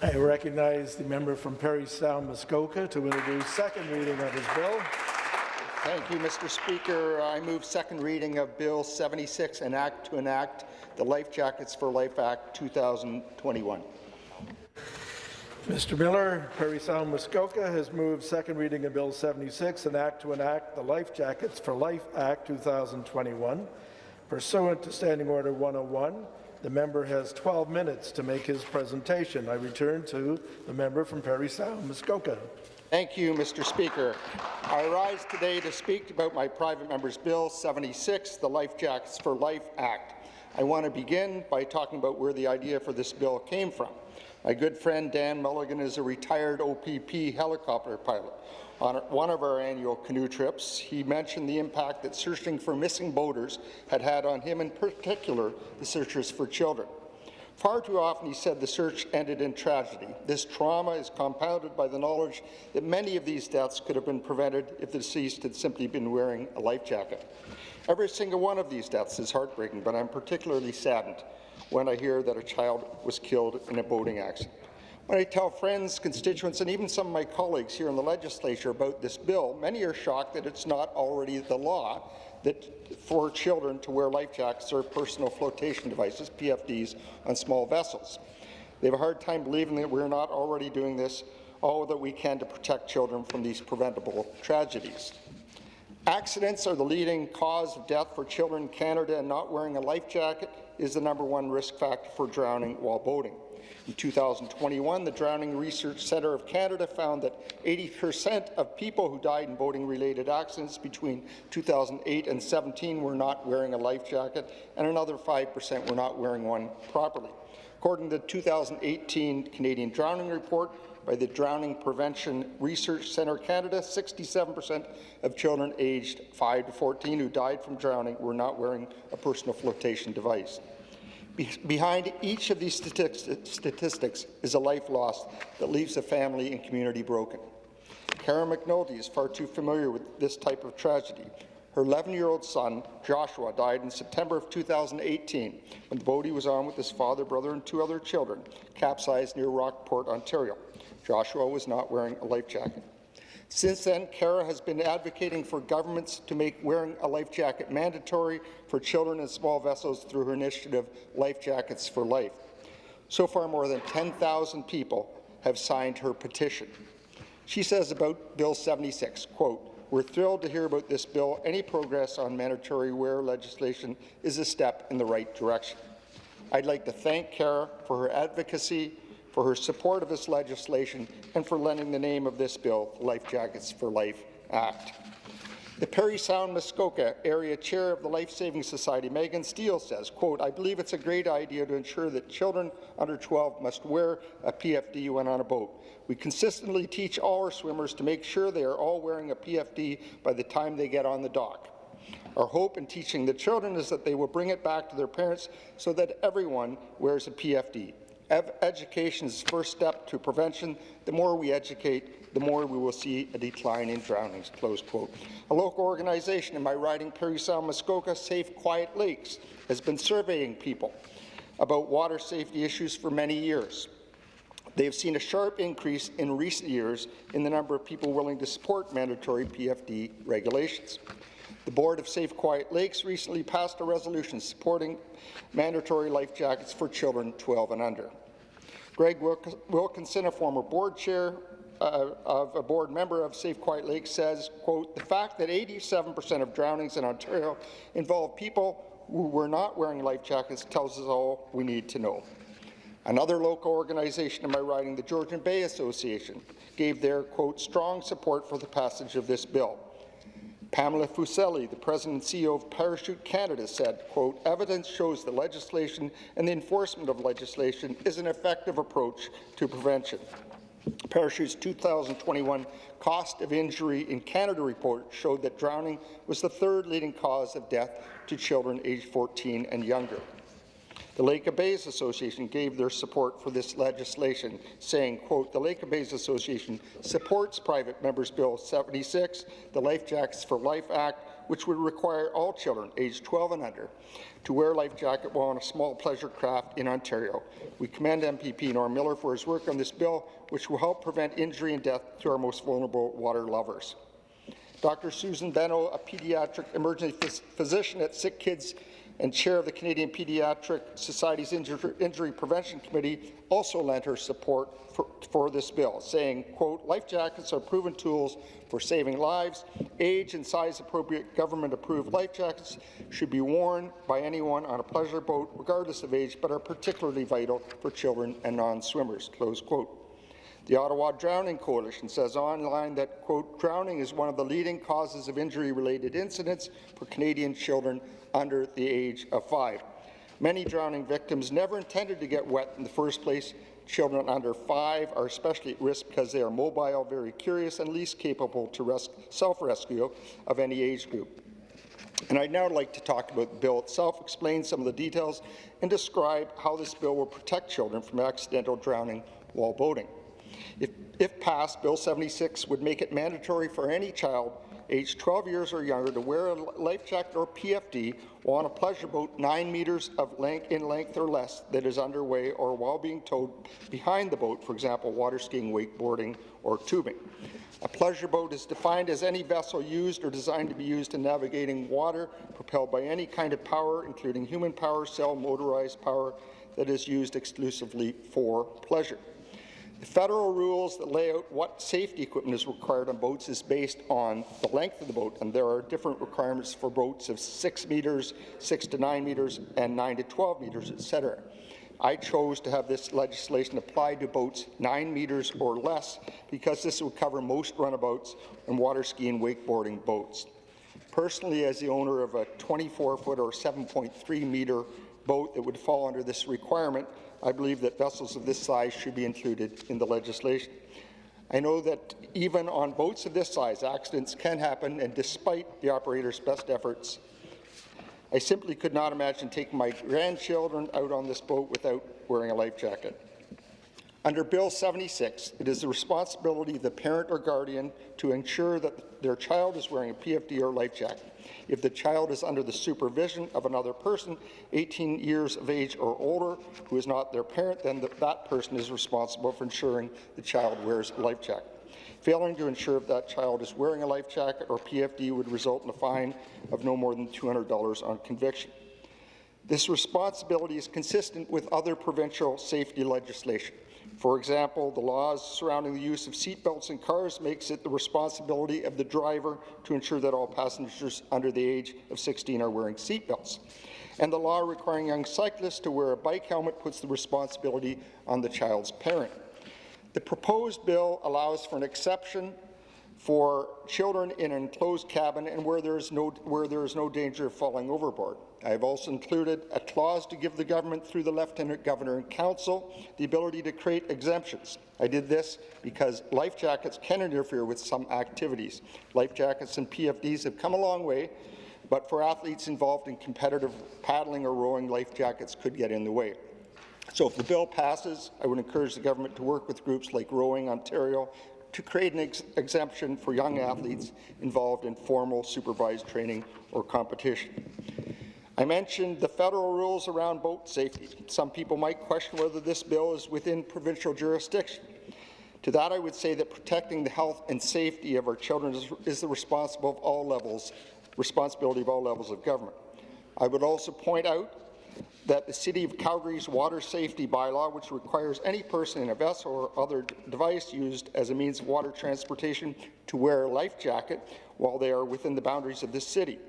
I recognize the member from Parry Sound Muskoka to introduce second reading of his bill. Thank you, Mr. Speaker. I move second reading of Bill 76, an act to enact the Lifejackets for Life Act 2021. Mr. Miller, Parry Sound Muskoka has moved second reading of Bill 76, an act to enact the Lifejackets for Life Act 2021. Pursuant to Standing Order 101, the member has 12 minutes to make his presentation. I return to the member from Parry Sound Muskoka. Thank you, Mr. Speaker. I rise today to speak about my private member's Bill 76, the Lifejackets for Life Act. I want to begin by talking about where the idea for this bill came from. My good friend Dan Mulligan is a retired OPP helicopter pilot. On one of our annual canoe trips, he mentioned the impact that searching for missing boaters had on him, in particular the searchers for children. Far too often, he said, the search ended in tragedy. This trauma is compounded by the knowledge that many of these deaths could have been prevented if the deceased had simply been wearing a life jacket. Every single one of these deaths is heartbreaking, but I'm particularly saddened when I hear that a child was killed in a boating accident. When I tell friends, constituents, and even some of my colleagues here in the Legislature about this bill, many are shocked that it's not already the law that for children to wear life jackets or personal flotation devices, PFDs, on small vessels. They have a hard time believing that we're not already doing this, all that we can to protect children from these preventable tragedies. Accidents are the leading cause of death for children in Canada, and not wearing a life jacket is the #1 risk factor for drowning while boating. In 2021, the Drowning Research Centre of Canada found that 80% of people who died in boating-related accidents between 2008 and 2017 were not wearing a life jacket, and another 5% were not wearing one properly. According to the 2018 Canadian Drowning Report by the Drowning Prevention Research Centre Canada, 67% of children aged 5 to 14 who died from drowning were not wearing a personal flotation device. Behind each of these statistics is a life lost that leaves a family and community broken. Karen McNulty is far too familiar with this type of tragedy. Her 11-year-old son, Joshua, died in September of 2018 when the boat he was on with his father, brother, and 2 other children capsized near Rockport, Ontario. Joshua was not wearing a life jacket. Since then, Kara has been advocating for governments to make wearing a life jacket mandatory for children in small vessels through her initiative, Life Jackets for Life. So far, more than 10,000 people have signed her petition. She says about Bill 76, quote, "We're thrilled to hear about this bill. Any progress on mandatory wear legislation is a step in the right direction." I'd like to thank Kara for her advocacy, for her support of this legislation, and for lending the name of this bill, the Life Jackets for Life Act. The Parry Sound Muskoka area chair of the Life Saving Society, Megan Steele, says, quote, "I believe it's a great idea to ensure that children under 12 must wear a PFD when on a boat. We consistently teach all our swimmers to make sure they are all wearing a PFD by the time they get on the dock. Our hope in teaching the children is that they will bring it back to their parents so that everyone wears a PFD. Education is the first step to prevention. The more we educate, the more we will see a decline in drownings," close quote. A local organization in my riding, Parry Sound Muskoka, Safe Quiet Lakes, has been surveying people about water safety issues for many years. They have seen a sharp increase in recent years in the number of people willing to support mandatory PFD regulations. The Board of Safe Quiet Lakes recently passed a resolution supporting mandatory life jackets for children 12 and under. Greg Wilkinson, a former board chair of a board member of Safe Quiet Lakes, says, quote, "The fact that 87% of drownings in Ontario involve people who were not wearing life jackets tells us all we need to know." Another local organization in my riding, the Georgian Bay Association, gave their, quote, "strong support for the passage of this bill." Pamela Fuselli, the President and CEO of Parachute Canada, said, quote, "Evidence shows that legislation and the enforcement of legislation is an effective approach to prevention." Parachute's 2021 Cost of Injury in Canada report showed that drowning was the 3rd leading cause of death to children aged 14 and younger. The Lake of Bays Association gave their support for this legislation, saying, quote, "The Lake of Bays Association supports private members' Bill 76, the Life Jackets for Life Act, which would require all children aged 12 and under to wear a life jacket while on a small pleasure craft in Ontario. We commend MPP Norm Miller for his work on this bill, which will help prevent injury and death to our most vulnerable water lovers. Dr. Susan Benno, a pediatric emergency physician at Sick Kids and chair of the Canadian Pediatric Society's Injury Prevention Committee, also lent her support for this bill, saying, quote, "Life jackets are proven tools for saving lives. Age and size appropriate government-approved life jackets should be worn by anyone on a pleasure boat, regardless of age, but are particularly vital for children and non-swimmers," close quote. The Ottawa Drowning Coalition says online that, quote, "Drowning is one of the leading causes of injury-related incidents for Canadian children under the age of 5. Many drowning victims never intended to get wet in the first place. Children under 5 are especially at risk because they are mobile, very curious, and least capable to self-rescue of any age group." And I'd now like to talk about the bill itself, explain some of the details, and describe how this bill will protect children from accidental drowning while boating. If passed, Bill 76 would make it mandatory for any child aged 12 years or younger to wear a life jacket or PFD while on a pleasure boat 9 meters in length or less that is underway or while being towed behind the boat, for example, water skiing, wakeboarding, or tubing. A pleasure boat is defined as any vessel used or designed to be used in navigating water propelled by any kind of power, including human power, cell motorized power, that is used exclusively for pleasure. The federal rules that lay out what safety equipment is required on boats is based on the length of the boat, and there are different requirements for boats of 6 meters, 6 to 9 meters, and 9 to 12 meters, etc. I chose to have this legislation applied to boats 9 meters or less because this would cover most runabouts and water ski and wakeboarding boats. Personally, as the owner of a 24-foot or 7.3-meter boat that would fall under this requirement, I believe that vessels of this size should be included in the legislation. I know that even on boats of this size, accidents can happen, and despite the operator's best efforts, I simply could not imagine taking my grandchildren out on this boat without wearing a life jacket. Under Bill 76, it is the responsibility of the parent or guardian to ensure that their child is wearing a PFD or life jacket. If the child is under the supervision of another person, 18 years of age or older, who is not their parent, then that person is responsible for ensuring the child wears a life jacket. Failing to ensure if that child is wearing a life jacket or PFD would result in a fine of no more than $200 on conviction. This responsibility is consistent with other provincial safety legislation. For example, the laws surrounding the use of seat belts in cars makes it the responsibility of the driver to ensure that all passengers under the age of 16 are wearing seat belts. And the law requiring young cyclists to wear a bike helmet puts the responsibility on the child's parent. The proposed bill allows for an exception for children in an enclosed cabin and where there is no danger of falling overboard. I have also included a clause to give the government, through the Lieutenant Governor and Council, the ability to create exemptions. I did this because life jackets can interfere with some activities. Life jackets and PFDs have come a long way, but for athletes involved in competitive paddling or rowing, life jackets could get in the way. So if the bill passes, I would encourage the government to work with groups like Rowing Ontario to create an exemption for young athletes involved in formal supervised training or competition. I mentioned the federal rules around boat safety. Some people might question whether this bill is within provincial jurisdiction. To that, I would say that protecting the health and safety of our children is the responsibility of all levels of government. I would also point out that the City of Calgary's water safety bylaw, which requires any person in a vessel or other device used as a means of water transportation to wear a life jacket while they are within the boundaries of the city.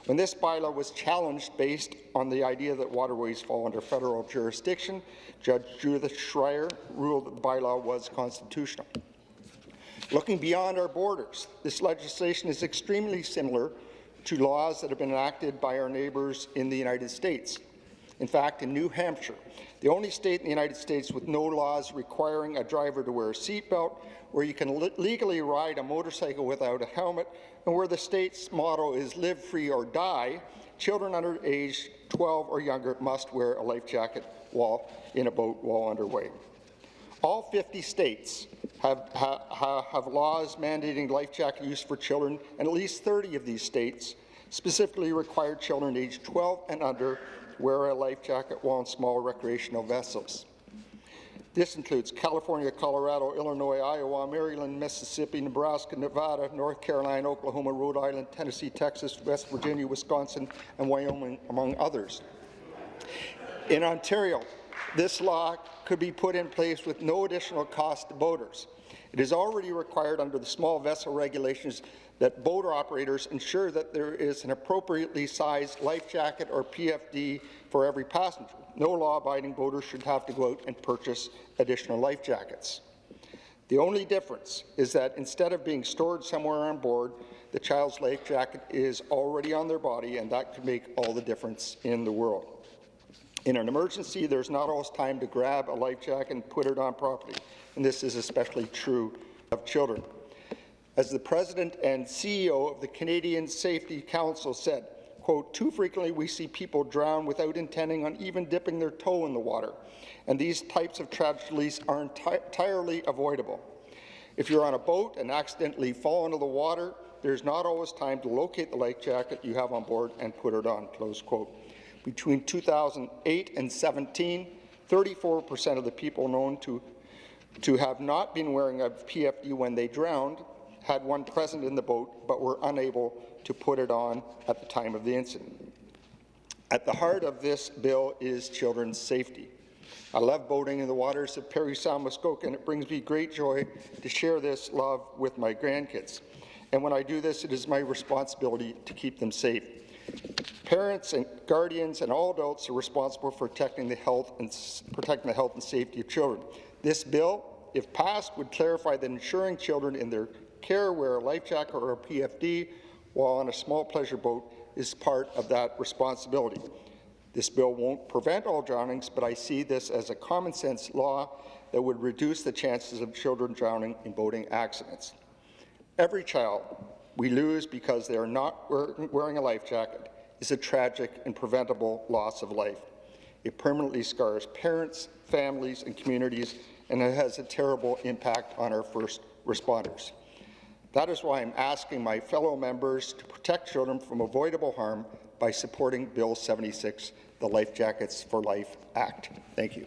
When this bylaw was challenged based on the idea that waterways fall under federal jurisdiction, Judge Judith Schreier ruled that the bylaw was constitutional. Looking beyond our borders, this legislation is extremely similar to laws that have been enacted by our neighbours in the United States. In fact, in New Hampshire, the only state in the United States with no laws requiring a driver to wear a seatbelt, where you can legally ride a motorcycle without a helmet, and where the state's motto is live free or die, children under age 12 or younger must wear a life jacket while in a boat while underway. All 50 states have laws mandating life jacket use for children, and at least 30 of these states specifically required children aged 12 and under wear a life jacket while on small recreational vessels. This includes California, Colorado, Illinois, Iowa, Maryland, Mississippi, Nebraska, Nevada, North Carolina, Oklahoma, Rhode Island, Tennessee, Texas, West Virginia, Wisconsin, and Wyoming, among others. In Ontario, this law could be put in place with no additional cost to boaters. It is already required under the small vessel regulations that boater operators ensure that there is an appropriately sized life jacket or PFD for every passenger. No law-abiding boater should have to go out and purchase additional life jackets. The only difference is that instead of being stored somewhere on board, the child's life jacket is already on their body, and that could make all the difference in the world. In an emergency, there's not always time to grab a life jacket and put it on properly, and this is especially true of children. As the President and CEO of the Canadian Safety Council said, quote, "Too frequently we see people drown without intending on even dipping their toe in the water, and these types of tragedies are entirely avoidable. If you're on a boat and accidentally fall into the water, there's not always time to locate the life jacket you have on board and put it on," close quote. Between 2008 and 2017, 34% of the people known to have not been wearing a PFD when they drowned had one present in the boat but were unable to put it on at the time of the incident. At the heart of this bill is children's safety. I love boating in the waters of Parry Sound, Muskoka, and it brings me great joy to share this love with my grandkids. And when I do this, it is my responsibility to keep them safe. Parents and guardians and all adults are responsible for protecting the health and safety of children. This bill, if passed, would clarify that ensuring children in their care wear a life jacket or a PFD while on a small pleasure boat is part of that responsibility. This bill won't prevent all drownings, but I see this as a common-sense law that would reduce the chances of children drowning in boating accidents. Every child we lose because they are not wearing a life jacket is a tragic and preventable loss of life. It permanently scars parents, families, and communities, and it has a terrible impact on our first responders. That is why I'm asking my fellow members to protect children from avoidable harm by supporting Bill 76, the Life Jackets for Life Act. Thank you.